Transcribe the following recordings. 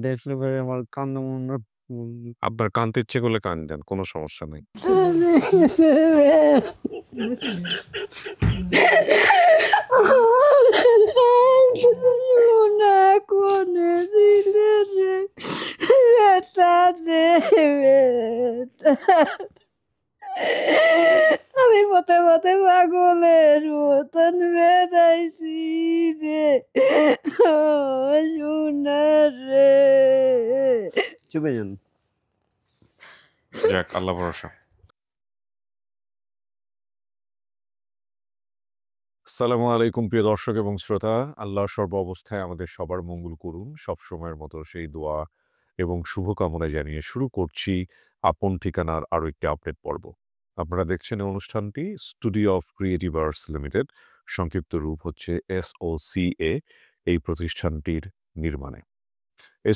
দেখলে পরে আমার কান্না মনে আপনার কাঁদতে ইচ্ছে করলে কাঁদেন, কোনো সমস্যা নেই। সোনা কোনে ছিলে রে বেটা রে বেটা আমি পথে পথে পাগলের মতন বেড়াইছি রে ও সোনা রে চুপে যান। যাক, আল্লাহ ভরসা। আসসালামু আলাইকুম প্রিয় দর্শক এবং শ্রোতা। আল্লাহ সর্ব অবস্থায় আমাদের সবার মঙ্গল করুন, সব সময়ের মতো সেই দোয়া এবং শুভকামনা জানিয়ে শুরু করছি আপন ঠিকানার আরও একটি আপডেট পর্ব। আপনারা দেখছেন এই অনুষ্ঠানটি studio of creative arts limited, সংক্ষিপ্ত রূপ হচ্ছে SOCA, এই প্রতিষ্ঠানটির নির্মাণে।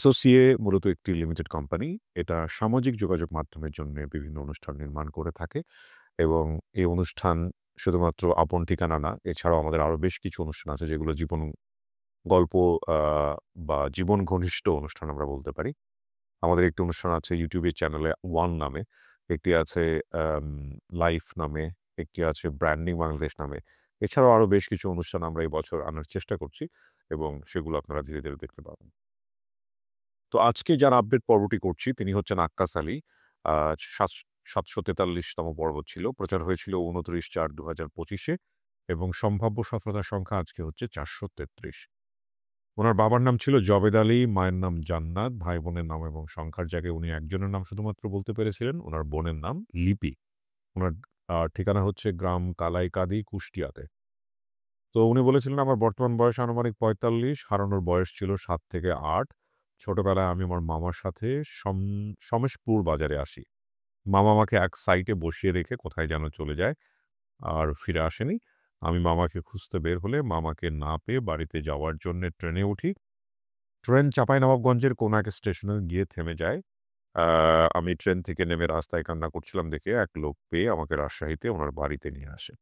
SOCA মূলত একটি লিমিটেড কোম্পানি। এটা সামাজিক যোগাযোগ মাধ্যমের জন্য বিভিন্ন অনুষ্ঠান নির্মাণ করে থাকে এবং এই অনুষ্ঠান শুধুমাত্র আপন ঠিকানা না, এছাড়াও আমাদের আরও বেশ কিছু অনুষ্ঠান আছে যেগুলো জীবন গল্প বা জীবন ঘনিষ্ঠ অনুষ্ঠান আমরা বলতে পারি। আমাদের একটি অনুষ্ঠান আছে ইউটিউবের চ্যানেলে ওয়ান নামে, একটি আছে লাইফ নামে, একটি আছে ব্র্যান্ডিং বাংলাদেশ নামে। এছাড়াও আরও বেশ কিছু অনুষ্ঠান আমরা এই বছর আনার চেষ্টা করছি এবং সেগুলো আপনারা ধীরে ধীরে দেখতে পাবেন। তো আজকে যার আপডেট পর্বটি করছি তিনি হচ্ছেন আক্কাস আলী। 743তম পর্ব ছিল, প্রচার হয়েছিল 29/4/2025 এবং সম্ভাব্য সফলতার সংখ্যা আজকে হচ্ছে 433। ওনার বাবার নাম ছিল জবেদ আলী, মায়ের নাম জান্নাত, ভাই বোনের নাম এবং সংখ্যার জায়গায় উনি একজনের নাম শুধুমাত্র বলতে পেরেছিলেন, ওনার বোনের নাম লিপি। ওনার ঠিকানা হচ্ছে গ্রাম কালাইকাদি, কুষ্টিয়াতে। তো উনি বলেছিলেন আমার বর্তমান বয়স আনুমানিক 45, হারানোর বয়স ছিল 7 থেকে 8। ছোটবেলায় আমি আমার মামার সাথে সমেশপুর বাজারে আসি। মামা আমাকে এক সাইটে বসিয়ে রেখে কোথায় যেন চলে যায় আর ফিরে আসেনি। আমি মামাকে খুঁজতে বের হলে মামাকে না পেয়ে বাড়িতে যাওয়ার জন্য ট্রেনে উঠি। ট্রেন চাঁপাইনবাবগঞ্জের কোন এক স্টেশনে গিয়ে থেমে যায়। আমি ট্রেন থেকে নেমে রাস্তায় কান্না করছিলাম দেখে এক লোক পেয়ে আমাকে রাজশাহীতে ওনার বাড়িতে নিয়ে আসে।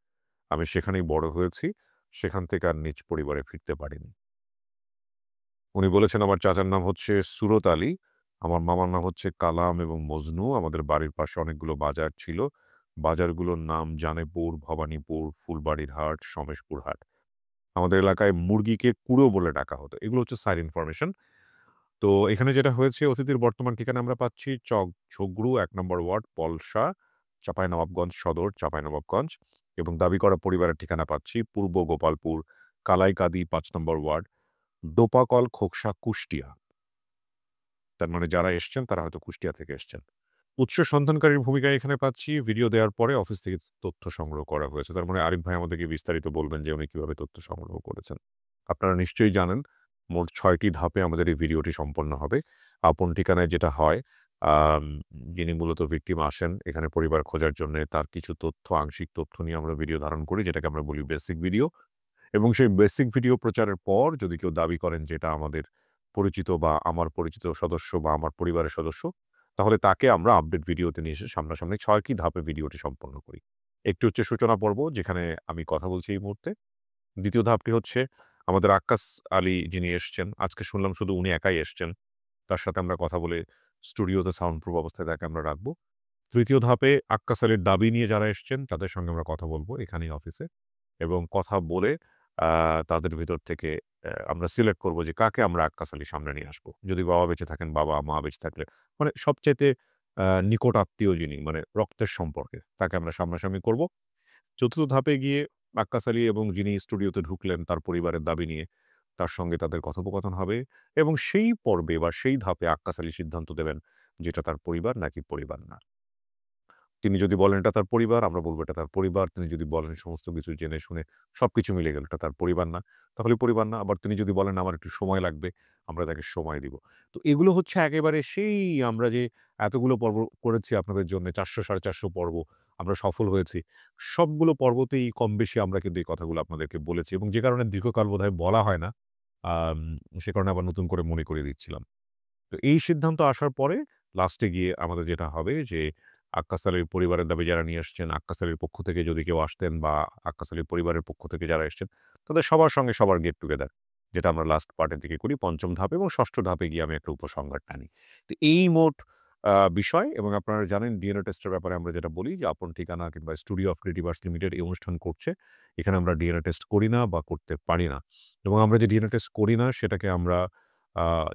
আমি সেখানেই বড় হয়েছি, সেখান থেকে আর নিজ পরিবারে ফিরতে পারিনি। উনি বলেছেন আমার চাচার নাম হচ্ছে সুরত আলী, আমার মামার নাম হচ্ছে কালাম এবং মজনু। আমাদের বাড়ির পাশে অনেকগুলো বাজার ছিল, বাজারগুলোর নাম জানেপুর, ভবানীপুর, ফুলবাড়ির হাট, সমেশপুর হাট। আমাদের এলাকায় মুরগিকে কুড়ো বলে ডাকা হতো। এগুলো হচ্ছে সাইড ইনফরমেশন। তো এখানে যেটা হয়েছে, অতিথির বর্তমান ঠিকানা আমরা পাচ্ছি ঝগড়ু 1 নম্বর ওয়ার্ড, পলসা, চাঁপাইনবাবগঞ্জ সদর, চাঁপাইনবাবগঞ্জ। এবং দাবি করা পরিবারের ঠিকানা পাচ্ছি পূর্ব গোপালপুর, কালাইকাদি 5 নম্বর ওয়ার্ড, ডোপাকল, খোকসা, কুষ্টিয়া। তার মানে যারা এসছেন তারা হয়তো কুষ্টিয়া থেকে এসছেন। উৎস সন্ধানকারীর ভূমিকায় এখানে পাচ্ছি ভিডিও দেওয়ার পরে অফিস থেকে তথ্য সংগ্রহ করা হয়েছে। তার মানে আরিফ ভাই আমাদেরকে বিস্তারিত বলবেন যে উনি কিভাবে তথ্য সংগ্রহ করেছেন। আপনারা নিশ্চয়ই জানেন মোট 6টি ধাপে আমাদের এই ভিডিওটি সম্পন্ন হবে। আপন ঠিকানায় যেটা হয়, যিনি মূলত ভিকটিম আসেন এখানে পরিবার খোঁজার জন্য, তার কিছু তথ্য, আংশিক তথ্য নিয়ে আমরা ভিডিও ধারণ করি, যেটাকে আমরা বলি বেসিক ভিডিও। এবং সেই বেসিক ভিডিও প্রচারের পর যদি কেউ দাবি করেন যে এটা আমাদের পরিচিত বা আমার পরিচিত সদস্য বা আমার পরিবারের সদস্য, তাহলে তাকে আমরা আপডেট ভিডিওতে নিয়ে এসে সামনাসামনি 6টি ধাপে ভিডিওটি সম্পন্ন করি। একটি হচ্ছে সূচনা পর্ব, যেখানে আমি কথা বলছি এই মুহূর্তে। দ্বিতীয় ধাপটি হচ্ছে আমাদের আক্কাস আলী যিনি এসছেন, আজকে শুনলাম শুধু উনি একাই এসছেন, তার সাথে আমরা কথা বলে স্টুডিওতে সাউন্ড প্রুফ অবস্থায় তাকে আমরা রাখবো। তৃতীয় ধাপে আক্কাস আলীর দাবি নিয়ে যারা এসছেন তাদের সঙ্গে আমরা কথা বলবো এখানেই অফিসে, এবং কথা বলে তাদের ভিতর থেকে আমরা সিলেক্ট করব যে কাকে আমরা আক্কাস আলীর সামনে নিয়ে আসবো। যদি বাবা বেঁচে থাকেন বাবা, মা বেঁচে থাকলে মানে সবচাইতে নিকট আত্মীয় যিনি, মানে রক্তের সম্পর্কে, তাকে আমরা সামনাসামনি করব। চতুর্থ ধাপে গিয়ে আক্কাস আলী এবং যিনি স্টুডিওতে ঢুকলেন তার পরিবারের দাবি নিয়ে তার সঙ্গে তাদের কথোপকথন হবে, এবং সেই পর্বে বা সেই ধাপে আক্কাস আলী সিদ্ধান্ত দেবেন যেটা তার পরিবার নাকি পরিবার না। তিনি যদি বলেন এটা তার পরিবার, আমরা বলবো এটা তার পরিবার। তিনি যদি বলেন সমস্ত কিছু জেনে শুনে সবকিছু মিলে গেল এটা তার পরিবার না, তাহলে পরিবার না। আবার তিনি যদি বলেন আমার একটু সময় লাগবে, আমরা তাকে সময় দিব। তো এগুলো হচ্ছে একেবারে সেই আমরা যে এতগুলো পর্ব করেছি আপনাদের জন্য, 400 450 পর্ব আমরা সফল হয়েছি, সবগুলো পর্বতেই কম বেশি আমরা কিন্তু এই কথাগুলো আপনাদেরকে বলেছি, এবং যে কারণে দীর্ঘকাল বোধহয় বলা হয় না, আম সে কারণে আবার নতুন করে মনে করিয়ে দিচ্ছিলাম। তো এই সিদ্ধান্ত আসার পরে লাস্টে গিয়ে আমাদের যেটা হবে যে আক্কাস আলীর পরিবারের দাবি যারা নিয়ে আসছেন, আক্কাস আলীর পক্ষ থেকে যদি কেউ আসতেন বা আক্কাস আলীর পরিবারের পক্ষ থেকে যারা এসছেন, তাদের সবার সঙ্গে সবার গেট টুগেদার। যেটা আমরা লাস্ট পার্টের দিকে করি ৫ম ধাপে, এবং ৬ষ্ঠ ধাপে গিয়ে আমি একটা উপসংহার টানি। তো এই মোট বিষয়। এবং আপনারা জানেন ডিএনএ টেস্টের ব্যাপারে আমরা যেটা বলি যে আপন ঠিকানা কিংবা studio of creative arts limited এই অনুষ্ঠান করছে। এখানে আমরা ডিএনএ টেস্ট করি না বা করতে পারি না। এবং আমরা যে ডিএনএ টেস্ট করি না সেটাকে আমরা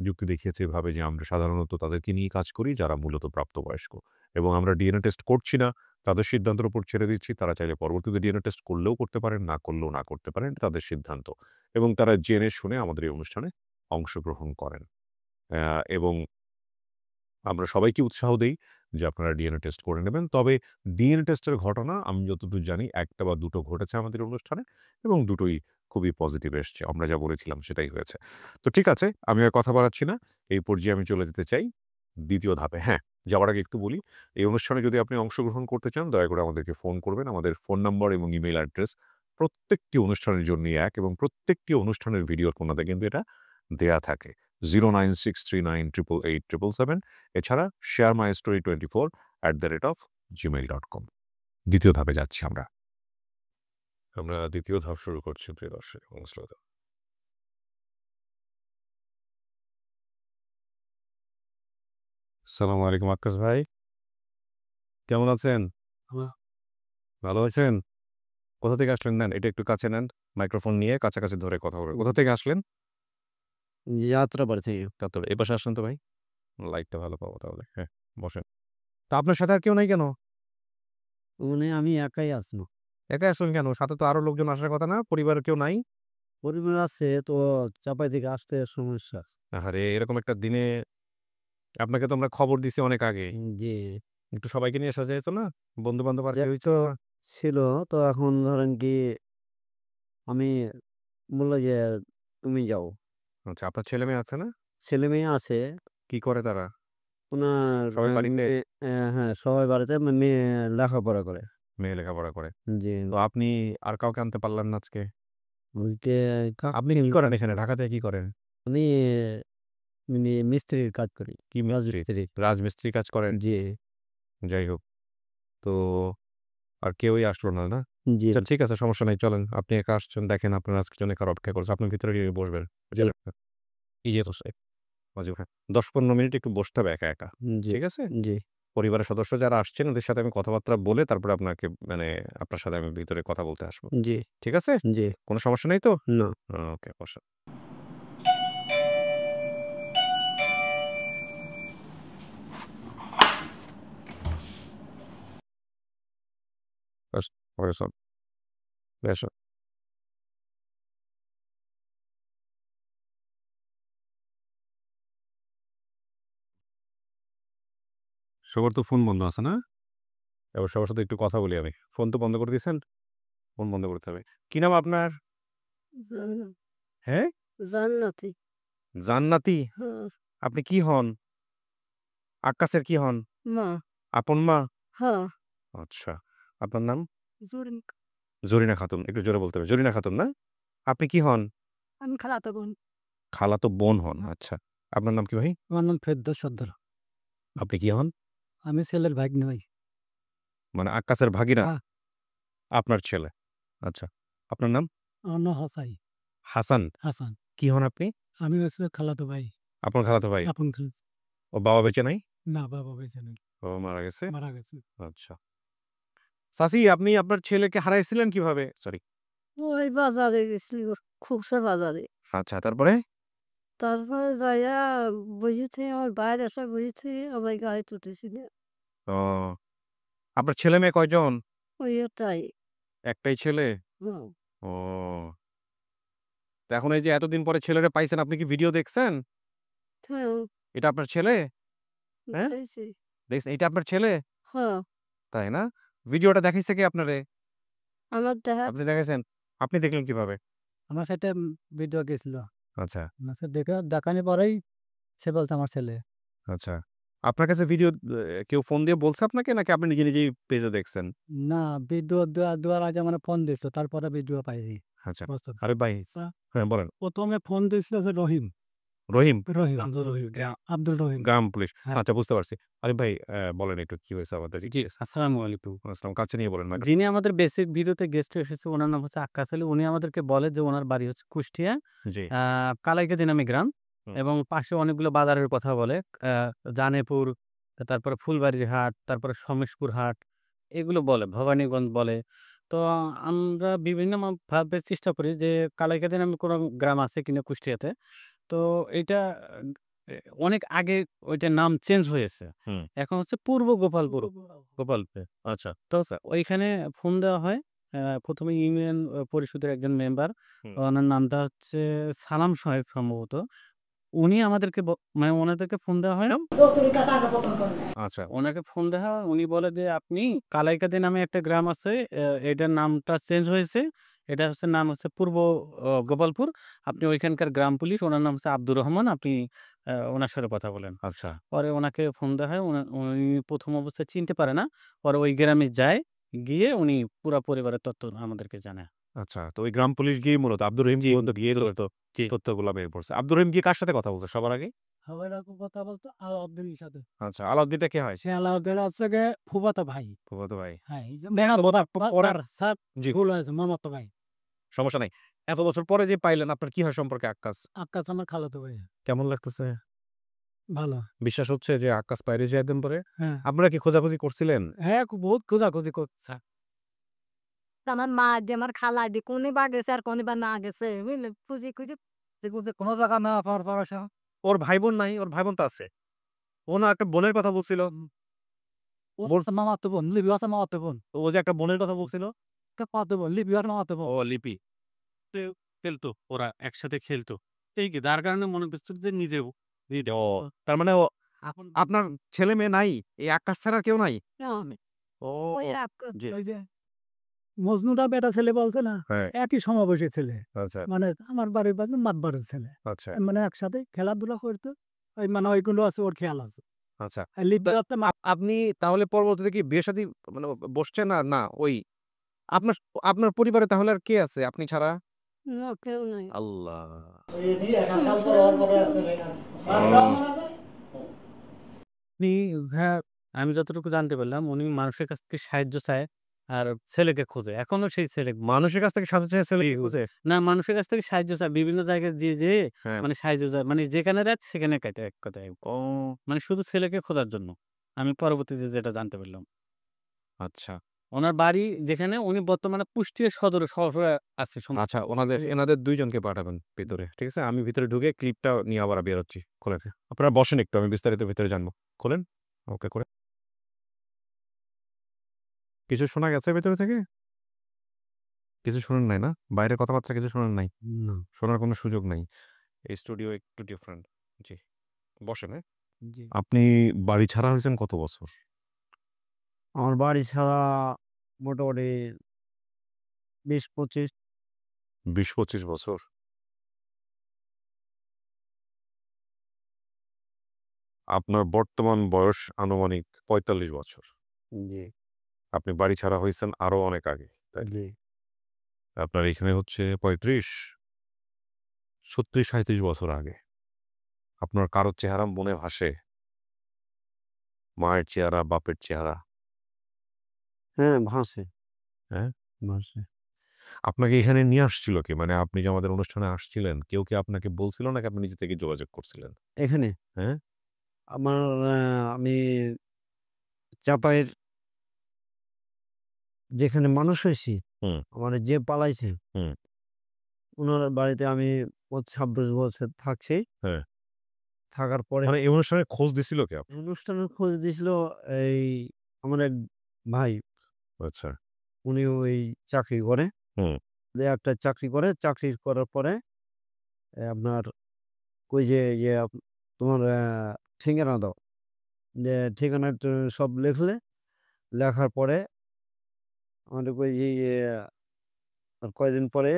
যুক্তি দেখিয়েছি এভাবে যে আমরা সাধারণত তাদেরকে নিয়ে কাজ করি যারা মূলত প্রাপ্তবয়স্ক। এবং আমরা ডিএনএ টেস্ট করছি না, তাদের সিদ্ধান্তের উপর ছেড়ে দিচ্ছি। তারা চাইলে পরবর্তীতে ডিএনএ টেস্ট করলেও করতে পারেন, না করলেও না করতে পারেন। এটা তাদের সিদ্ধান্ত। এবং তারা জেনে শুনে আমাদের এই অনুষ্ঠানে অংশগ্রহণ করেন। এবং আমরা সবাইকে উৎসাহ দেই যে আপনারা ডিএনএ টেস্ট করে নেবেন। তবে ডিএনএ টেস্টের ঘটনা আমি যতদূর জানি ১ টা বা ২ টো ঘটেছে আমাদের অনুষ্ঠানে, এবং দুটোই খুবই পজিটিভ এসছে। আমরা যা বলেছিলাম সেটাই হয়েছে। তো ঠিক আছে, আমি আর কথা বাড়াচ্ছি না। এই পর্যায়ে আমি চলে যেতে চাই ২য় ধাপে। হ্যাঁ, যাওয়ার আগে একটু বলি, এই অনুষ্ঠানে যদি আপনি অংশগ্রহণ করতে চান দয়া করে আমাদেরকে ফোন করবেন। আমাদের ফোন নাম্বার এবং ইমেইল অ্যাড্রেস প্রত্যেকটি অনুষ্ঠানের জন্যই এক, এবং প্রত্যেকটি অনুষ্ঠানের ভিডিওর কোনাতে কিন্তু এটা দেয়া থাকে। 09639888877। এছাড়া sharemystory24@gmail.com। ২য় ধাপে যাচ্ছি আমরা। আমরা ২য় ধাপ শুরু করছি প্রিয় দর্শক এবং শ্রোতা। আসসালামু আলাইকুম আক্কাস ভাই। কেমন আছেন? ভালো আছেন? কোথা থেকে আসলেন? নেন, এটা একটু কাছে নেন। মাইক্রোফোন নিয়ে কাছাকাছি ধরে কথা বলবেন। কোথা থেকে আসলেন? যাত্রাবাড়ি থেকে। যাত্রাবাড়ি। এ পাশে আসেন তো ভাই। লাইটটা ভালো পাবো তাহলে। হ্যাঁ, বসেন। তা আপনার সাথে আর কেউ নাই কেন? আমি একাই আছি। একাই আসলেন কেন? সাথে তো আরো লোকজন আসার কথা না? পরিবারের কেউ নাই? পরিবার আছে তো চাপাই থেকে আসতে সমস্যা। আহারে! এরকম একটা দিনে আপনাকে তো আমরা খবর দিছি অনেক আগেই। জি। একটু সবাইকে নিয়ে আসা যেত না? বন্ধু-বান্ধব আর কেউই তো ছিল না? ছিল তো এখন ধরেন কি আমি বলল যে তুমি যাও। আচ্ছা, আপনার ছেলে-মেয়ে আছে না? ছেলে-মেয়ে আছে। কি করে তারা? উনার সবাই বাড়িতে? মেয়ে হ্যাঁ, সবাই বাড়িতে মেয়ে লেখাপড়া করে। মেয়ে লেখাপড়া করে। জি। তো আপনি আর কাউকে আনতে পারলেন না আজকে? বলতে আপনি কি করেন এখানে? ঢাকাতে কি করেন? আমি মিস্ত্রির কাজ করি। কি মিস্ত্রি? রাজমিস্ত্রি। রাজমিস্ত্রি কাজ করেন? জি, যাই হোক। তো আর কেউই আসলো না, না? জি। আচ্ছা ঠিক আছে, সমস্যা নাই, চলেন। আপনি একা আসছেন, দেখেন আপনার আজকের জন্য কারো অপেক্ষা করছে। আপনি ভিতরে গিয়ে বসবেন। জি। ইয়ে তো সে অজীব, হ্যাঁ। ১০-১৫ মিনিট একটু বসতে হবে একা, একা। জি, ঠিক আছে? জি, পরিবারের সদস্য যারা আসছেন ওদের সাথে আমি কথাবার্তা বলে তারপরে আপনাকে মানে আপনার সাথে আমি ভিতরে কথা বলতে আসবো। জি, ঠিক আছে? জি। কোনো সমস্যা নেই তো? না। ওকে, বসেন। বসুন, বসুন। সবার তো ফোন বন্ধ আছে না? এবার সবার সাথে একটু কথা বলি আমি। ফোন তো বন্ধ করে দিয়েছেন? ফোন বন্ধ করতে হবে। কি নাম আপনার? হ্যাঁ? জান্নাতি। জান্নাতি? হ্যাঁ, আপনি কি হন? আক্কাসের কি হন? মা। আপন মা? হ্যাঁ, আচ্ছা। আপনার নাম? জুরিন। জরিনা খাতুন। একটু জোরে বলতে হবে। জরিনা খাতুন না? আপনি কি হন? আমি খালাতো বোন। খালাতো বোন হন। আচ্ছা। আপনার নাম কি ভাই? আমার নাম ফেরদৌস সর্দার। আপনি কি হন? আমি ছেলের ভাগ্নে ভাই। মানে আক্কাসের ভাগিনা? হ্যাঁ। আপনার ছেলে। আচ্ছা। আপনার নাম? আমার নাম হাসাই। হাসান। হাসান। কি হন আপনি? আমি হচ্ছে খালাতো ভাই। আপনার খালাতো ভাই? আপন খালা। ও বাবা বেঁচে নাই? না, বাবা বেঁচে নেই। বাবা মারা গেছে? মারা গেছে। আচ্ছা। চাচী, আপনি আপনার ছেলেকে হারাইছিলেন কিভাবে? সরি। ওই বাজারে গেছিল, খুবসা বাজারে। আচ্ছা, তারপরে? তারপরে যাইয়া বুঝেছি আমার বাইরে এসে বুঝেছি আমার গায়ে তুটেছিল। ও, আপনার ছেলে-মেয়ে কয়জন? ওই এটাই। একটাই ছেলে? হুম, ও। তো এখন এই যে এতদিন পরে ছেলেরে পাইছেন, আপনি কি ভিডিও দেখছেন? হ্যাঁ, এটা আপনার ছেলে? হ্যাঁ? দেখেছি। দেখছেন, এটা আপনার ছেলে? হ্যাঁ, তাই না? ভিডিওটা দেখাইছে কে আপনারে? আমার দেখা আপনি দেখাইছেন? আপনি দেখলেন কিভাবে? আমার সাথে ভিডিও গেছিল। আচ্ছা, দেখানোর পরেই সে বলছে আমার ছেলে। আচ্ছা। আপনার কাছে ভিডিও কেউ ফোন দিয়ে বলছে আপনাকে, নাকি আপনি নিজে, নিজেই পেজে দেখছেন? না, ভিডিও দেওয়ার আগে মানে ফোন দিছিল। তারপরে ভিডিও পাইছি। আচ্ছা। বুঝতে আরে ভাই, আচ্ছা। হ্যাঁ বলেন। ১ম এ ফোন দিছিল যে রহিম। রহিম আব্দুল রহিম আব্দুল রহিম। গ্রাম পুলিশ। হ্যাঁ। আচ্ছা, বুঝতে পারছি। আরিফ ভাই বলেন একটু কি হয়েছে আমাদের? জি, আসসালামু আলাইকুম। আসসালাম, কাছে নিয়ে বলেন ম্যাডাম। যিনি আমাদের বেসিক ভিডিওতে গেস্ট এসেছে ওনার নাম হচ্ছে আক্কাস আলী। উনি আমাদেরকে বলে যে ওনার বাড়ি হচ্ছে কুষ্টিয়া জি। কালাইকাদি নামে গ্রাম হুম। এবং পাশে অনেকগুলো বাজারের কথা বলে। জানেপুর, তারপরে ফুলবাড়ির হাট, তারপরে সমেশপুর হাট এগুলো বলে, ভবানীগঞ্জ বলে। তো আমরা বিভিন্ন ভাবে চেষ্টা করি যে কালাইকাদি নামে কোনো গ্রাম আছে কিনা কুষ্টিয়াতে। তো এইটা এ অনেক আগে ওইটার নাম চেঞ্জ হয়েছে। হুম। এখন হচ্ছে পূর্ব গোপালপুর, গোপালপুর। আচ্ছা। তো ওইখানে ফোন দেওয়া হয়। ১ম এ ইউনিয়ন পরিষদের একজন মেম্বার। হুম। ওনার নামটা হচ্ছে সালাম সাহেব সম্ভবত। উনি আমাদেরকে মানে ওনাদেরকে ফোন দেওয়া হয়। আচ্ছা। ওনাকে ফোন দেওয়া হয়, উনি বলে যে, "আপনি কালাইকাদি নামে একটা গ্রাম আছে, এটার নামটা চেঞ্জ হয়েছে। এটা হচ্ছে নাম হচ্ছে পূর্ব গোপালপুর। আপনি ওইখানকার গ্রাম পুলিশ, ওনার নাম হচ্ছে আব্দুর রহমান। আপনি ওনার সাথে কথা বলেন।" আচ্ছা। পরে ওনাকে ফোন দেওয়া হয়। উনি ১ম অবস্থায় চিনতে পারে না। পরে ওই গ্রামে যায়। গিয়ে উনি পুরা পরিবারের তথ্য আমাদেরকে জানায়। আচ্ছা, তো ওই গ্রাম পুলিশ গিয়ে মূলত আব্দুর রহিম জি, পর্যন্ত গিয়ে তো জি। তথ্যগুলা বের করছে। আব্দুর রহিম গিয়ে কার সাথে কথা বলছে সবার আগে? সবাই এরকম কথা বলতো আলাউদ্দিনের সাথে। আচ্ছা, আলাউদ্দিনটা কে হয়? সে আলাউদ্দিন হচ্ছে গিয়ে ফুফাতো ভাই। ফুফাতো ভাই। হ্যাঁ, স্যার জি, ভুল হয়েছে, মামাতো ভাই। সমস্যা নাই। এত বছর পরে যে পাইলেন, আপনার কি হয় সম্পর্কে আক্কাস? আক্কাস আমার খালাতো ভাই। কেমন লাগতেছে? ভালো। বিশ্বাস হচ্ছে যে আক্কাস বাইরে যায় একদিন পরে? হ্যাঁ। আপনারা কি খোঁজাখুঁজি করছিলেন? হ্যাঁ, বহুত খোঁজাখুঁজি করছে। আমার মা দিয়ে আমার খালা দিয়ে কোনি বা গেছে আর কোনি বা না গেছে বুঝলে খুঁজি খুঁজি কোনো জায়গা না পাওয়ার পর আসা। ওর ভাই বোন নাই? ওর ভাই বোন তো আছে। ও না একটা বোনের কথা বলছিল? ওর মামাতো বোন, লিবি আছে মামাতো বোন। তো ও যে একটা বোনের কথা বলছিল? মামাতো বোন, লিবি আর মামাতো বোন। ও লিপি। খেলতো, ওরা একসাথে খেলতো। এই কি যার কারণে মনে করছে যে নিজেও ও, তার মানে ও আপন আপনার ছেলে মেয়ে নাই? এই আক্কাস ছাড়া আর কেউ নাই? আমি ও ওই রাগ জি। ওই যে মজনুটা বেটা ছেলে বলছে না, হ্যাঁ। একই সমাবেশী ছেলে। আচ্ছা, মানে আমার বাড়ির পাশে মাতবাড়ির ছেলে। আচ্ছা, মানে একসাথে খেলাধুলা করতো। ওই মানে ওইগুলো আছে ওর খেয়াল আছে। আচ্ছা। আর লিপ্ত তা হচ্ছে আপনি তাহলে পরবর্তীতে কি বিয়ে-শাদী মানে বসছেন আর না ওই আপনার আপনার পরিবারে তাহলে আর কে আছে আপনি ছাড়া? না কেউ নাই আল্লাহ! উনি হ্যাঁ, আমি যতটুকু জানতে পারলাম উনি মানুষের কাছ থেকে সাহায্য চায় আর ছেলেকে খোঁজে। এখনো সেই ছেলে মানুষের কাছ থেকে সাহায্য চেয়ে ছেলে খুঁজে? না মানুষের কাছ থেকে সাহায্য চায়। বিভিন্ন জায়গায় যেয়ে হ্যাঁ। মানে সাহায্য চায়। মানে যেখানে রাত সেখানে কাটে এক কথায়। ও মানে শুধু ছেলেকে খোঁজার জন্য। আমি পরবর্তীতে যেটা জানতে পারলাম। আচ্ছা। উনার বাড়ি যেখানে উনি বর্তমানে কুষ্টিয়া সদরে শহরে আছে আচ্ছা, এনাদের ২ জনকে পাঠাবেন ভিতরে। ঠিক আছে? আমি ভিতরে ঢুকে ক্লিপটা নিয়ে আবার বের হচ্ছি। খোলেন। আপনারা বসেন একটু, আমি বিস্তারিত ভিতরে জানবো। খোলেন। ওকে করে। কিছু শোনা গেছে ভেতরে থেকে? কিছু শোনেন নাই না? বাইরের কথাবার্তা কিছু শোনেন নাই? না। শোনার কোনো সুযোগ নাই। এই স্টুডিও একটু ডিফারেন্ট। জি। বসেন, হ্যাঁ? জি। আপনি বাড়ি ছাড়া হয়েছেন কত বছর? আমার বাড়ি ছাড়া মোটামুটি ২০-২৫। ২০-২৫ বছর? আপনার বর্তমান বয়স আনুমানিক ৪৫ বছর। জি, আপনি বাড়ি ছাড়া হইছেন আরো অনেক আগে, তাই না? জি। আপনার এখানে হচ্ছে ৩৫, ৩৬-৩৭ বছর আগে। আপনার কারো চেহারা মনে ভাসে? মায়ের চেহারা, বাপের চেহারা? হ্যাঁ, ভাসে। হ্যাঁ? ভাসে। আপনাকে এখানে নিয়ে আসছিল কে? মানে আপনি যে আমাদের অনুষ্ঠানে আসছিলেন, কেউ কি আপনাকে বলছিল নাকি আপনি নিজে থেকে যোগাযোগ করছিলেন? এখানে হ্যাঁ? আমার আমি চাপাইয়ের যেখানে মানুষ হইছি, হুম, আমারে যে পালাইছে, হুম। উনার বাড়িতে আমি ২৬ বছর থাকছি। হ্যাঁ। থাকার পরে মানে এই অনুষ্ঠানের খোঁজ দিছিল কে আপনার? অনুষ্ঠানের খোঁজ দিছিল এই আমার এক ভাই। আচ্ছা। উনি ওই চাকরি করে। হুম। যে একটা চাকরি করে, চাকরি করার পরে আপনার কই যে ইয়ে তোমার ঠিকানা দাও। যে ঠিকানা সব লিখলে, লেখার পরে আমাদের কই যে আর কয়দিন পরে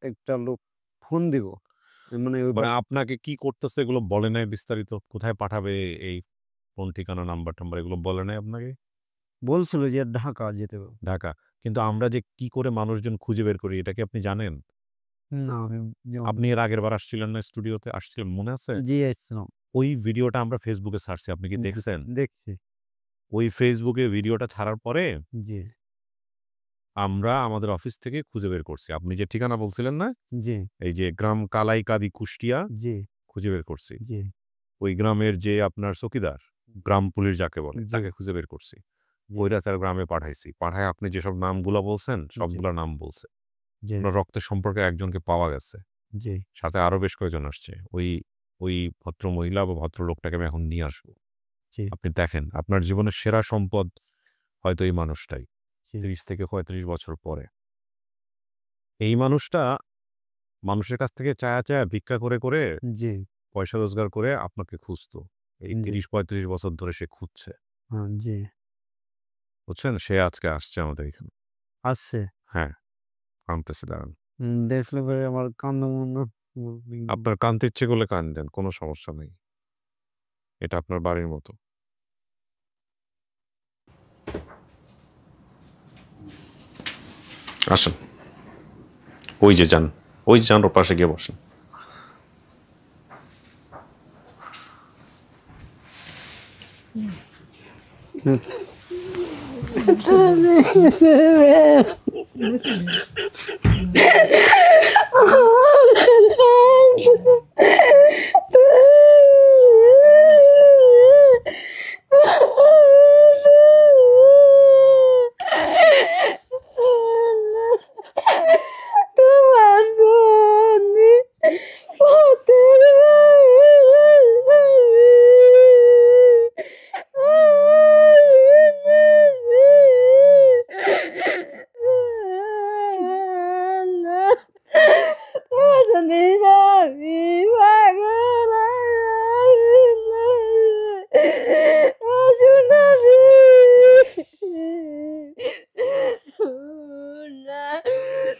একটা লোক ফোন দিব। মানে ওই মানে আপনাকে কি করতেছে এগুলো বলে নাই বিস্তারিত? কোথায় পাঠাবে এই ফোন ঠিকানা, নাম্বার-টাম্বার এগুলো বলে নাই আপনাকে? বলছিল যে ঢাকা যেতে হবে। ঢাকা। কিন্তু আমরা যে কি করে মানুষজন খুঁজে বের করি এটা কি আপনি জানেন? না আমি আপনি এর আগের বার আসছিলেন না স্টুডিওতে? আসছিলেন মনে আছে? জি এসছিলাম। ওই ভিডিওটা আমরা ফেসবুকে ছাড়ছি। আপনি কি দেখছেন? দেখছি। ওই ফেসবুকে ভিডিওটা ছাড়ার পরে জি, আমরা আমাদের অফিস থেকে খুঁজে বের করছি। আপনি যে ঠিকানা বলছিলেন না? জি, এই যে গ্রাম কালাইকাদি কুষ্টিয়া জি, খুঁজে বের করছি। জি, ওই গ্রামের যে আপনার চৌকিদার, গ্রাম পুলিশ যাকে বলে, জি, তাকে খুঁজে বের করছি। জি, কইরা তার গ্রামে পাঠাইছি। পাঠায় আপনি যেসব নামগুলা বলছেন, জি, সবগুলা নাম বলছে। জি, আপনার রক্তের সম্পর্কে একজনকে পাওয়া গেছে। জি, সাথে আরো বেশ কয়েকজন আসছে। ওই ভদ্রমহিলা বা ভদ্রলোকটাকে আমি এখন নিয়ে আসবো। জি, আপনি দেখেন, আপনার জীবনের সেরা সম্পদ হয়তো এই মানুষটাই। জি, ৩০ থেকে ৩৫ বছর পরে। এই মানুষটা মানুষের কাছ থেকে চায়া, চায়া ভিক্ষা করে জি, পয়সা রোজগার করে আপনাকে খুঁজতো। এই জি, ৩০-৩৫ বছর ধরে সে খুঁজছে। জি। বুঝছেন? সে আজকে আসছে আমাদের এখানে। আসছে। হ্যাঁ, আনতেছি দাঁড়ান। দেখলে পরে আমার কান্না মনে আপনার কানতে ইচ্ছে করলে কান্দেন, কোনো সমস্যা নেই। এটা আপনার বাড়ির মতো। আসেন। ওই যে যান। ওই যে যান ওর পাশে গিয়ে বসেন।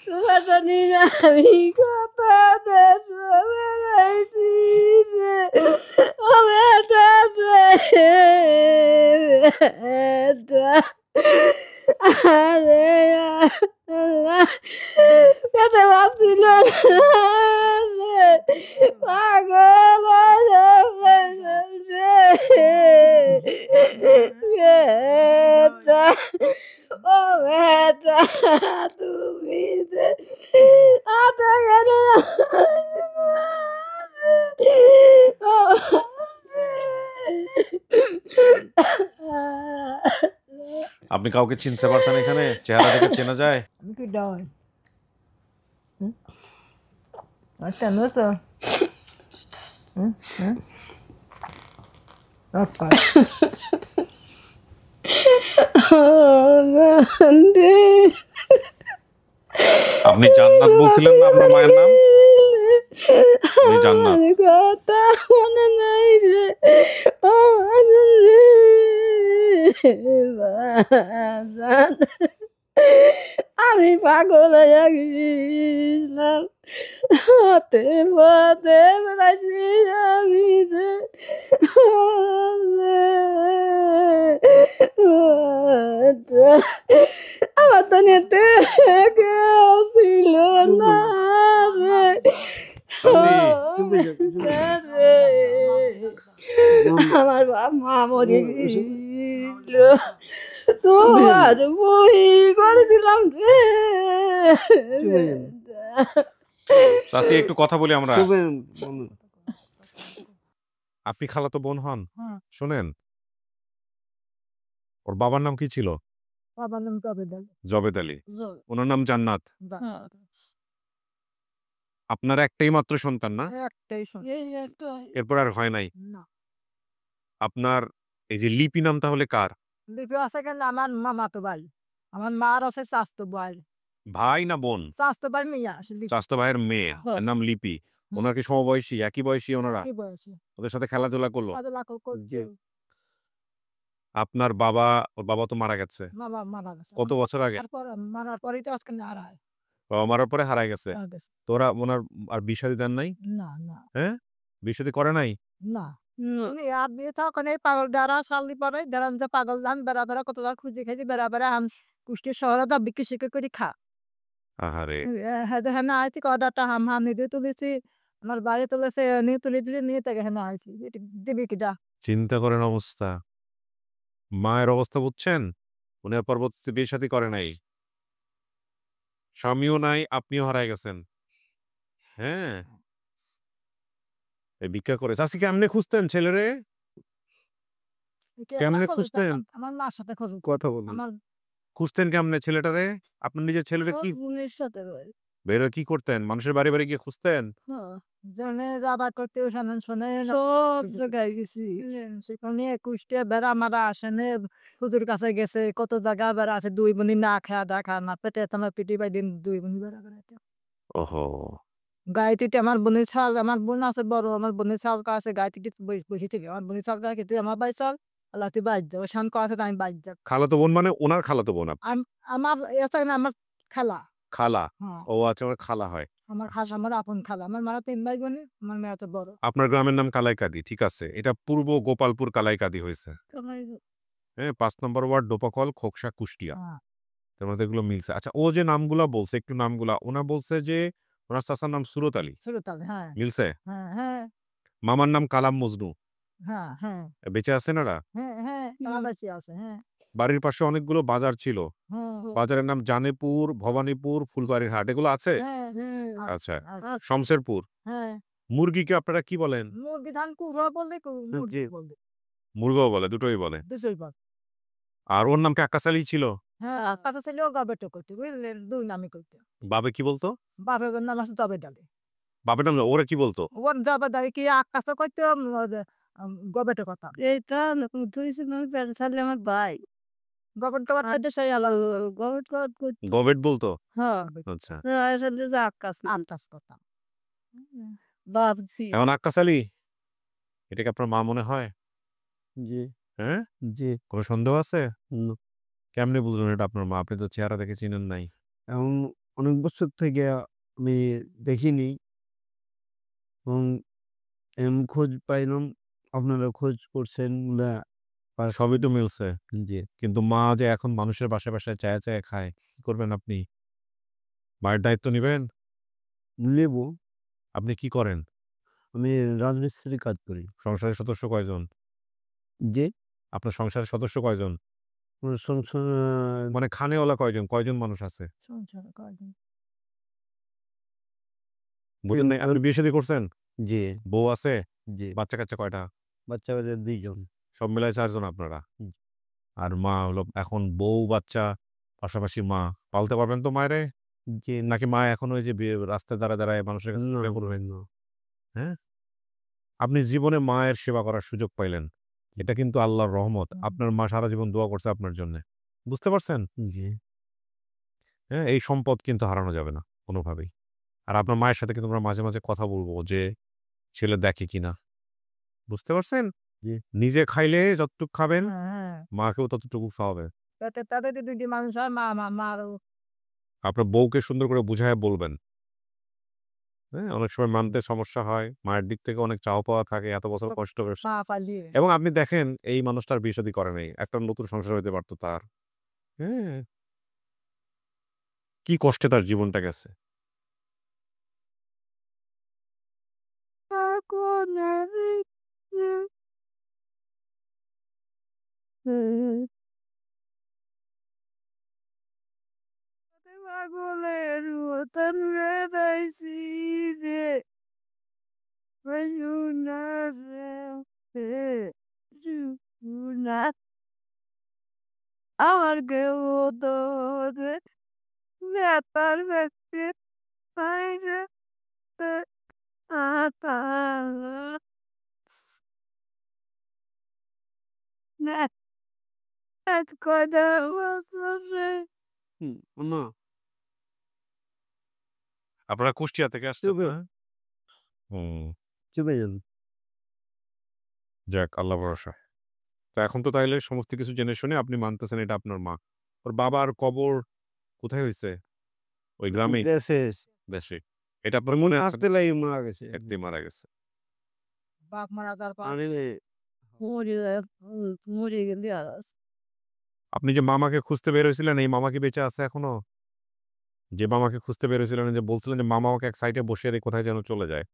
তোমার জন্যে আমি কত দেশ বেড়াইছি রে ও বেটা রে বেটা আরে আল্লাহ পেটে বাঁচছিল না রে পাগল রে বেটা ও বেটা তুমি যে আটা গেলে আপনি কাউকে চিনতে পারছেন এখানে? চেহারা দেখে চেনা যায়? আমি কি ডাই আর কেন তো আপনি জান্নাত বলছিলেন না আপনার মায়ের নাম? উনি জান্নাত। কথা মনে নাই রে ও রে বাজান আমি পাগল হয়ে গেছিলাম হাতে পথে বেড়াইছি আমি রে আমার তো নিতে কেউ ছিল না রে চাচি, রে আমার মা মরে গেছিল তোমার বই করেছিলাম রে চাচি একটু কথা বলি আমরা। চুপেন বন্ধু। আপনি খালাতো বোন হন? হ্যাঁ। শোনেন, ওর বাবার নাম কি ছিল? বাবার নাম কবে দেয় জবেদ আলী। ওনার নাম জান্নাত। হ্যাঁ আপনার একটাই মাত্র সন্তান না? একটাই শোন এই একটা এরপর আর হয় নাই। না আপনার এই যে লিপি নাম তাহলে কার? লিপি আছে কেন আমার মামা তো ভাই আমার মার আছে স্বাস্থ্য ভাই ভাই না বোন? স্বাস্থ্য ভাই মেয়ে আসে চাচতো ভাইয়ের মেয়ে, এর নাম লিপি। ওনার কি সমবয়সী, একই বয়সী ওনারা? কি বয়সে ওদের সাথে খেলাধুলা করলো? কাজে লাখ করছে ওর বাবা তো মারা গেছে। বাবা মারা গেছে কত বছর আগে? তারপর মারার পরেই তো আজকে আর হয় বাবা মারার পরে হারায় গেছে। তোরা ওনার আর বিয়ে-শাদী দেন নাই? না না হ্যাঁ? বিয়ে-শাদী করে নাই? না উনি আর বিয়ে তো ওখানে পাগল ডারা সালি পরে দাঁড়ান যে পাগল দান বেড়া বেড়া কত খুঁজে খেয়েছি বেড়া বেড়া আম কুষ্টির শহরে তো বিক্রি শিক্ষা করে খা আহারে! হেনে আইছি অর্ডারটা হাম নিজে তুলেছি। আমার বাড়ি তুলেছে, নিয়ে তুলে দিলে নিয়ে থেকে হেনে আইছি। এটা দিবি কিডা? চিন্তা করেন অবস্থা। মায়ের অবস্থা বুঝছেন? উনি আর পরবর্তীতে বিয়ে-শাদী করে নাই। স্বামীও নাই, আপনিও হারায় গেছেন। হ্যাঁ? এই ভিক্ষা করে। চাচি কেমনে খুঁজতেন ছেলেরে? কেমনে খুঁজতেন? আমার মার সাথে খোঁজ। কথা বলুন। আমার খুঁজতেন কেমনে ছেলেটারে? আপনার নিজের ছেলেরে কি বোনের সাথে রয়। বের হয়ে কি করতেন? মানুষের বাড়ি, বাড়ি গিয়ে খুঁজতেন? হ্যাঁ, জনে যাবার করতেও শোনেন শোনে সব জায়গায় গেছি। সেখানে কুষ্টিয়া বেড়া মারা আসেনে হুজুর কাছে গেছে কত জায়গা বেড়া আছে 2 বোনই না খায়া দেখা না পেটে তোমার পিটি বাই দিন 2 বোনই বেড়া বেড়াইতে ওহো! গাইতিতে আমার বোনের ছাল আমার বোন আছে বড় আমার বোনের ছাল কাছে গাইতিতে বসেছিল আমার বোনের ছাল গায়ে তুই আমার বাই চল আল্লাহ তুই বাইর যাও শান কাছে আমি বাইর যাব খালাতো বোন মানে উনার খালাতো বোন আমার এসে না আমার খেলা খালা। হ্যাঁ ও আচ্ছা ওনার খালা হয়। আমার খালা আমার আপন খালা আমার মারা 3 ভাই বোন আমার মেয়ে তো বড় আপনার গ্রামের নাম কালাইকাদি। ঠিক আছে। এটা পূর্ব গোপালপুর কালাইকাদি হইছে। হ্যাঁ? ৫ নম্বর ওয়ার্ড ডোপাকল, খোকসা, কুষ্টিয়া। হ্যাঁ তার মধ্যে এগুলো মিলছে। আচ্ছা ও যে নামগুলা বলছে, একটু নামগুলা। উনার বলছে যে উনার চাচার নাম সুরত আলী। ছোট তালে হ্যাঁ মিলছে? হ্যাঁ হ্যাঁ মামার নাম কালাম মজনু। হ্যাঁ হ্যাঁ বেঁচে আছেন ওরা? হ্যাঁ হ্যাঁ তারা বেঁচে আছে হ্যাঁ বাড়ির পাশে অনেকগুলো বাজার ছিল। হ্যাঁ বাজারের নাম জানেপুর, ভবানীপুর, ফুলবাড়ির হাট। এগুলো আছে? হ্যাঁ আচ্ছা। আচ্ছা শমশেরপুর। হ্যাঁ মুরগিকে আপনারা কি বলেন? মুরগি ধান কুড়া বললে মুরগি জি। বললে মুরগাও বলে, দুটোই বলে। দুটোই বল আর ওর নাম কি আক্কাস আলী ছিল? হ্যাঁ কাঁচা ছেলেও গাবেটো করতে বুঝলেন 2 নামই করতে বাবে কি বলতো? বাপের নাম আছে তবে ডালে বাপের নাম ওরা কি বলতো? ওর যাবে দাঁড়ি কি আকাশে করতে গবেটো কথা এইটা ধুইছিল আমি পেটে ছাড়লে আমার ভাই। গবেট গবেট করতে সেই আলাদা গভট গভট করতো। গবেট বলতো? হ্যাঁ, আচ্ছা। আসলে যে আকাশ না। আন্তাজ কথা ভাবছি। এখন আক্কাস আলী, এটা কি আপনার মা মনে হয়? জি, হ্যাঁ? জি। কোনো সন্দেহ আছে? ন কেমনে বুঝলেন এটা আপনার মা? আপনি তো চেহারা দেখে চিনেন নাই। এখন অনেক বছর থেকে আমি দেখিনি এবং খোঁজ পাইলাম। আপনারা খোঁজ করছেন বলে সবই তো মিলছে। জি। কিন্তু মা যে এখন মানুষের বাসায়, বাসায় চায়া, চায়া খায়, কি করবেন আপনি? মায়ের দায়িত্ব নিবেন? লেবু আপনি কি করেন? আমি রাজমিস্ত্রির কাজ করি। সংসারের সদস্য কয়জন? যে আপনার সংসারের সদস্য কয়জন? আমার সংসার মানে খানেওয়ালা কয়জন? কয়জন মানুষ আছে? সংসার কয়জন বুঝেন নাই? আপনি বিয়ে শাদী করছেন? জি, বউ আছে? জি। বাচ্চা-কাচ্চা কয়টা? বাচ্চা-কাচ্চা ২ জন। সব মিলায় ৪ জন আপনারা। হুম। আর মা হলো এখন বউ, বাচ্চা, পাশাপাশি মা। পালতে পারবেন তো মায়েরে? জি, নাকি মা এখন ওই যে রাস্তায় দাঁড়ায়, দাঁড়ায় মানুষের কাছে না, সেবা করবে? না। হ্যাঁ? আপনি জীবনে মায়ের সেবা করার সুযোগ পাইলেন। এটা কিন্তু আল্লাহর রহমত। আপনার মা সারা জীবন দোয়া করছে আপনার জন্যে। বুঝতে পারছেন? জি, হ্যাঁ? এই সম্পদ কিন্তু হারানো যাবে না কোনোভাবেই। আর আপনার মায়ের সাথে কিন্তু আমরা মাঝে, মাঝে কথা বলব যে ছেলে দেখে কিনা। বুঝতে পারছেন? জি। নিজে খাইলে যতটুক খাবেন, হ্যাঁ মাকেও ততটুকু খাওয়াবেন। পেটে তাদের 2টি মানুষ হয় মারও আপনার বউকে সুন্দর করে বুঝাইয়া বলবেন। হ্যাঁ? অনেক সময় মানতে সমস্যা হয়। মায়ের দিক থেকে অনেক চাওয়া পাওয়া থাকে। এত বছর কষ্ট করে মা পালিয়ে এবং আপনি দেখেন এই মানুষটার বিয়ে শাদী করে নাই। একটা নতুন সংসার হইতে পারত তার। হ্যাঁ? কি কষ্টে তার জীবনটা গেছে। পাগলের মতন বেড়াইছি যে না আমার কেউ তো ব্যাপার ব্যক্তি কয়টা বছরে না। আপনারা কুষ্টিয়া থেকে আসছেন চুপে না? হুম, চুপে যান। যাক আল্লাহ ভরসা। তো এখন তো তাইলে সমস্ত কিছু জেনে শুনে আপনি মানতেছেন এটা আপনার মা। ওর বাবার কবর কোথায় হইছে? ওই গ্রামেই? দেশে দেশে। এটা আপনার মনে মনে আছে? আসতে লাই মারা গেছে। একদিন মারা গেছে। বাপ মারা তার পর আরে মরে গেলে আর আপনি যে মামাকে খুঁজতে বের হইছিলেন, এই মামা কি বেঁচে আছে এখনো? যে মামাকে খুঁজতে বেরোছিলেন, যে বলছিলেন যে মামা আমাকে এক সাইডে বসিয়ে রেখে কোথায় যেন চলে যায়।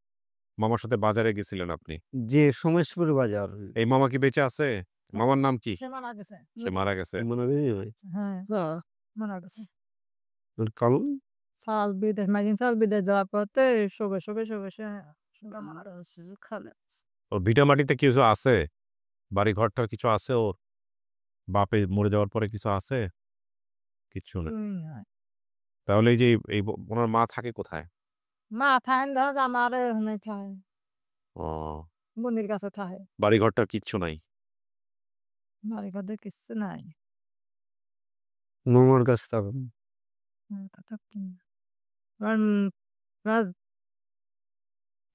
মামার সাথে বাজারে গেছিলেন আপনি। যে সোমেশপুর বাজার। এই মামা কি বেঁচে আছে? মামার নাম কি? সে মারা গেছে। সে মারা গেছে। মনে হয় হ্যাঁ, মারা গেছে। কারণ সাল বিদেশ মাঝিন সাল বিদেশ যাওয়ার পরতে সবে সে মারা গেছে। খালে ওর ভিটামাটিতে কিছু আছে? বাড়ি ঘরটার কিছু আছে ওর? বাপে মরে যাওয়ার পরে কিছু আছে? কিচ্ছু না। তাহলে এই যে এই ওনার মা থাকে কোথায়? মা থাকেন ধর আমার এখানে থাকে, ও, বোনের কাছে থাকে। বাড়ি ঘরটার কিচ্ছু নাই। বাড়ি ঘর কিছু নাই। মামার কাছে থাকুন।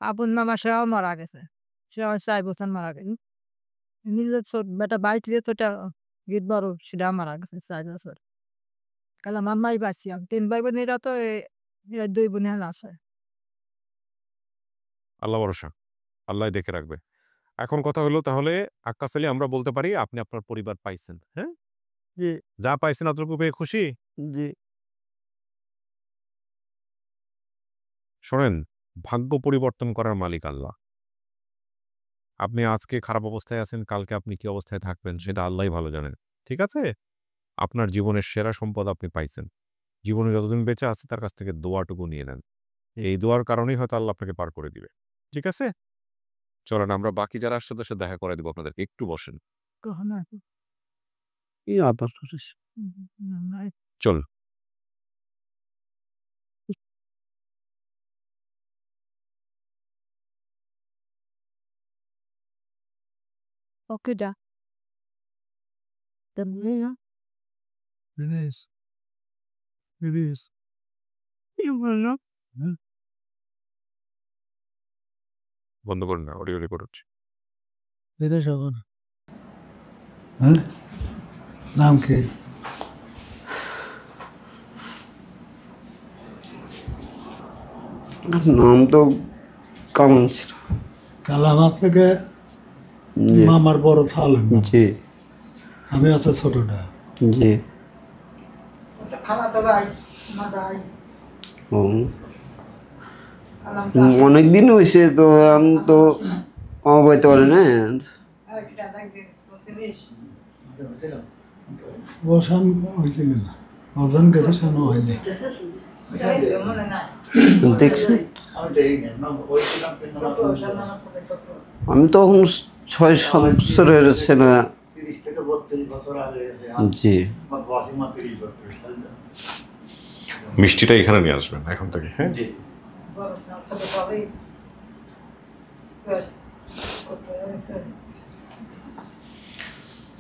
আপন মামা সেও মারা গেছে, সেও 4 বছর মারা গেছে। নিজের ছোট বেটা বাড়িতে ছোট গিট বড় সেটা মারা গেছে 4 বছর। কাল আমার মাই বাঁচিয়াম 3 ভাই বোন, এরা তো 2 বোনের আছে। আল্লাহ ভরসা, আল্লাহ দেখে রাখবে। এখন কথা হলো তাহলে আক্কাস আলী, আমরা বলতে পারি আপনি আপনার পরিবার পাইছেন। হ্যাঁ, জি যা পাইছেন অতটুকু পেয়ে খুশি? জি শোনেন, ভাগ্য পরিবর্তন করার মালিক আল্লাহ। আপনি আজকে খারাপ অবস্থায় আছেন, কালকে আপনি কি অবস্থায় থাকবেন সেটা আল্লাহই ভালো জানেন। ঠিক আছে? আপনার জীবনের সেরা সম্পদ আপনি পাইছেন। জীবনে যতদিন বেঁচে আছে তার কাছ থেকে দোয়াটুকু নিয়ে নেন। এই দোয়ার কারণেই হয়তো আল্লাহ আপনাকে পার করে দিবে। ঠিক আছে? চলেন আমরা বাকি যারা আসছে তাদের সাথে দেখা করে দিব আপনাদেরকে। একটু বসেন। কখনো এই আদর চল। ওকে দা the moon It is. you will not বন্ধ করুন না, অডিও রেকর্ড হচ্ছে। It is এখন। হ্যাঁ, নাম কি? নাম তো কামাল ছিল। কালামার থেকে জি মামার বড় ছালেন। জি আমি আছে ছোটটা। জি খালাতো ভাই মাদাই ও অনেকদিন হয়েছে তো, আমি তো অবৈতে পারি না। বসান হয়েছিল না, ওজন গেছে সানো হয়নি। দেখছি আমি তখন 6-7 বছরের ছেলে। জি মিষ্টিটা এখানে নিয়ে আসবেন এখন থেকে। হ্যাঁ,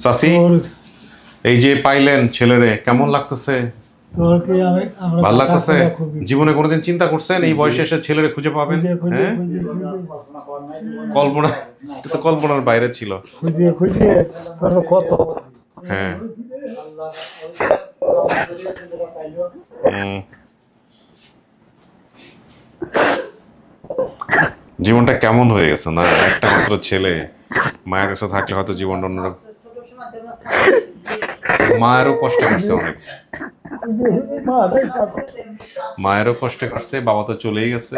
চাচি, এই যে পাইলেন ছেলেরে, কেমন লাগতেছে? তোর কি আমরা ভালো লাগতেছে? জীবনে কোনোদিন চিন্তা করছেন এই বয়সে এসে ছেলেরে খুঁজে পাবেন? হ্যাঁ, কল্পনা, এটা তো কল্পনার বাইরে ছিল। খুঁজে কত হ্যাঁ, জীবনটা কেমন হয়ে গেছে না? একটা মাত্র ছেলে, মায়ের কাছে থাকলে হয়তো জীবনটা অন্যরকম। মায়েরও কষ্ট করছে অনেক, মায়েরও কষ্ট করছে, বাবা তো চলেই গেছে।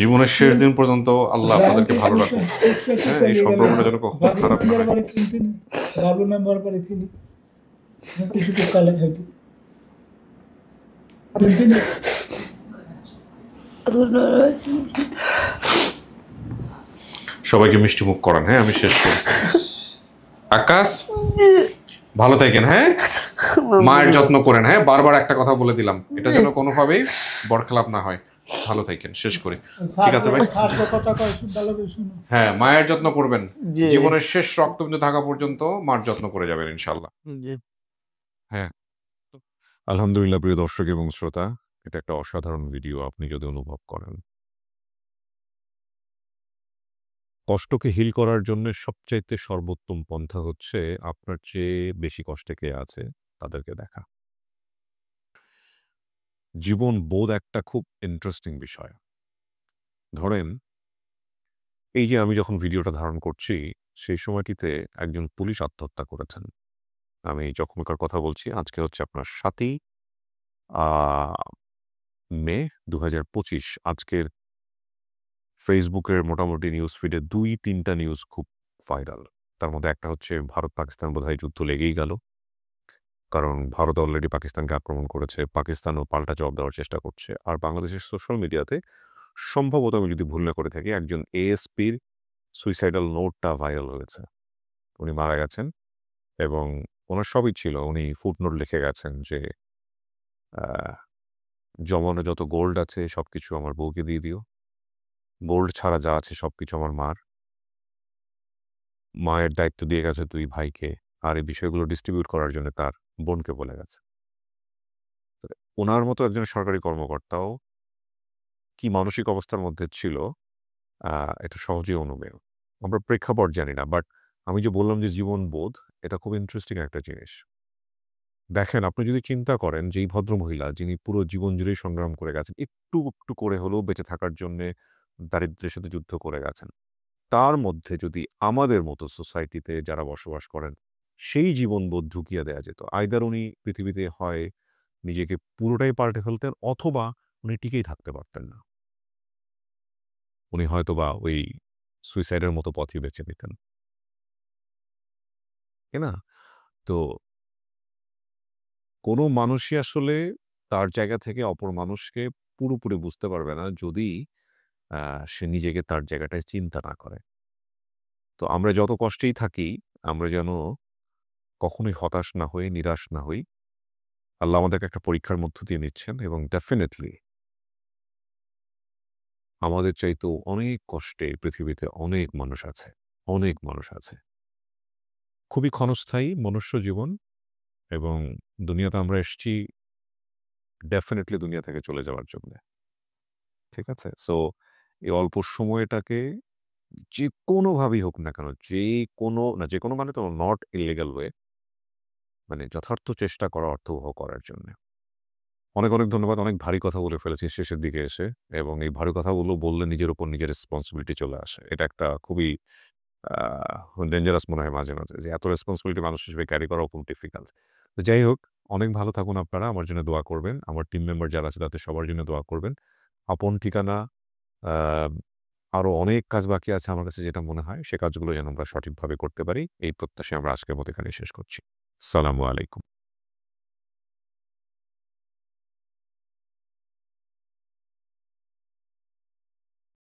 জীবনের শেষ দিন পর্যন্ত আল্লাহ আপনাদেরকে ভালো রাখুন। হ্যাঁ, এই সম্পর্কটা যেন কখনো খারাপ না হয়। সবাইকে মিষ্টি মুখ করান, হ্যাঁ? আমি শেষ করি। আকাশ, ভালো থাকেন, হ্যাঁ? মায়ের যত্ন করেন, হ্যাঁ? বারবার একটা কথা বলে দিলাম, এটা যেন কোনোভাবেই বরখেলাপ না হয়। ভালো থাকেন, শেষ করি। ঠিক আছে ভাই? হ্যাঁ, মায়ের যত্ন করবেন। জীবনের শেষ রক্তবিন্দু থাকা পর্যন্ত মার যত্ন করে যাবেন ইনশাল্লাহ। হ্যাঁ, আলহামদুলিল্লাহ প্রিয় দর্শক এবং শ্রোতা, এটা একটা অসাধারণ ভিডিও আপনি যদি অনুভব করেন। কষ্টকে হিল করার জন্য সবচাইতে সর্বোত্তম পন্থা হচ্ছে আপনার চেয়ে বেশি কষ্টে কে আছে তাদেরকে দেখা। জীবন বোধ একটা খুব ইন্টারেস্টিং বিষয়। ধরেন, এই যে আমি যখন ভিডিওটা ধারণ করছি, সেই সময়টিতে একজন পুলিশ আত্মহত্যা করেছেন। আমি জখমিকার কথা বলছি। আজকে হচ্ছে আপনার ৭ই মে ২০২৫। আজকের ফেসবুকের মোটামুটি নিউজ ফিডে ২-৩টা নিউজ খুব ভাইরাল। তার মধ্যে একটা হচ্ছে ভারত-পাকিস্তান বোধহয় যুদ্ধ লেগেই গেল। কারণ ভারত অলরেডি পাকিস্তানকে আক্রমণ করেছে, পাকিস্তানও পাল্টা জবাব দেওয়ার চেষ্টা করছে। আর বাংলাদেশের সোশ্যাল মিডিয়াতে সম্ভবত, আমি যদি ভুল না করে থাকি, একজন এএসপির সুইসাইডাল নোটটা ভাইরাল হয়েছে। উনি মারা গেছেন এবং ওনার সবই ছিল। উনি ফুটনোট লিখে গেছেন যে জমানো যত গোল্ড আছে সবকিছু আমার বউকে দিয়ে দিও, গোল্ড ছাড়া যা আছে সবকিছু আমার মার, মায়ের দায়িত্ব দিয়ে গেছে 2 ভাইকে, আর এই বিষয়গুলো ডিস্ট্রিবিউট করার জন্য তার বোনকে বলে গেছে। ওনার মতো একজন সরকারি কর্মকর্তাও কি মানসিক অবস্থার মধ্যে ছিল, এটা সহজেই অনুমেয়। আমরা প্রেক্ষাপট জানি না, বাট আমি যে বললাম যে জীবনবোধ, এটা খুব ইন্টারেস্টিং একটা জিনিস। দেখেন, আপনি যদি চিন্তা করেন যে এই ভদ্রমহিলা যিনি পুরো জীবন জুড়েই সংগ্রাম করে গেছেন, একটু একটু করে হলেও বেঁচে থাকার জন্যে দারিদ্র্যের সাথে যুদ্ধ করে গেছেন, তার মধ্যে যদি আমাদের মতো সোসাইটিতে যারা বসবাস করেন সেই জীবনবোধ ঢুকিয়ে দেয়া যেত, আইদার উনি পৃথিবীতে হয় নিজেকে পুরোটাই পাল্টে ফেলতেন, অথবা উনি টিকেই থাকতে পারতেন না। উনি হয়তোবা ওই সুইসাইডের মতো পথই বেছে নিতেন, তাই না? তো কোনো মানুষই আসলে তার জায়গা থেকে অপর মানুষকে পুরোপুরি বুঝতে পারবে না যদি সে নিজেকে তার জায়গাটায় চিন্তা না করে। তো আমরা যত কষ্টেই থাকি, আমরা যেন কখনোই হতাশ না হই, নিরাশ না হই। আল্লাহ আমাদেরকে একটা পরীক্ষার মধ্য দিয়ে নিচ্ছেন এবং ডেফিনেটলি আমাদের চাইতেও অনেক কষ্টে পৃথিবীতে অনেক মানুষ আছে, অনেক মানুষ আছে। খুবই ক্ষণস্থায়ী মনুষ্য জীবন, এবং দুনিয়াতে আমরা এসেছি ডেফিনেটলি দুনিয়া থেকে চলে যাওয়ার জন্য। ঠিক আছে? সো এই অল্প সময়টাকে যে কোনোভাবেই হোক না কেন, যে কোনো মানে তো নট ইলিগাল ওয়ে, মানে যথার্থ চেষ্টা করা, অর্থবহ করার জন্য। অনেক অনেক ধন্যবাদ। অনেক ভারী কথা বলে ফেলেছি শেষের দিকে এসে, এবং এই ভারী কথাগুলো বললে নিজের উপর নিজের রেসপন্সিবিলিটি চলে আসে। এটা একটা খুবই ডেঞ্জারাস মনে হয় মাঝে মাঝে, যে এত রেসপন্সিবিলিটি মানুষ হিসেবে ক্যারি করাও খুব ডিফিকাল্ট। তো যাই হোক, অনেক ভালো থাকুন আপনারা। আমার জন্য দোয়া করবেন, আমার টিম মেম্বার যারা আছে তাদের সবার জন্য দোয়া করবেন। আপন ঠিকানা, আরও অনেক কাজ বাকি আছে আমার কাছে, যেটা মনে হয় সে কাজগুলো যেন আমরা সঠিকভাবে করতে পারি, এই প্রত্যাশায় আমরা আজকের মতো এখানে শেষ করছি। আসসালামু আলাইকুম।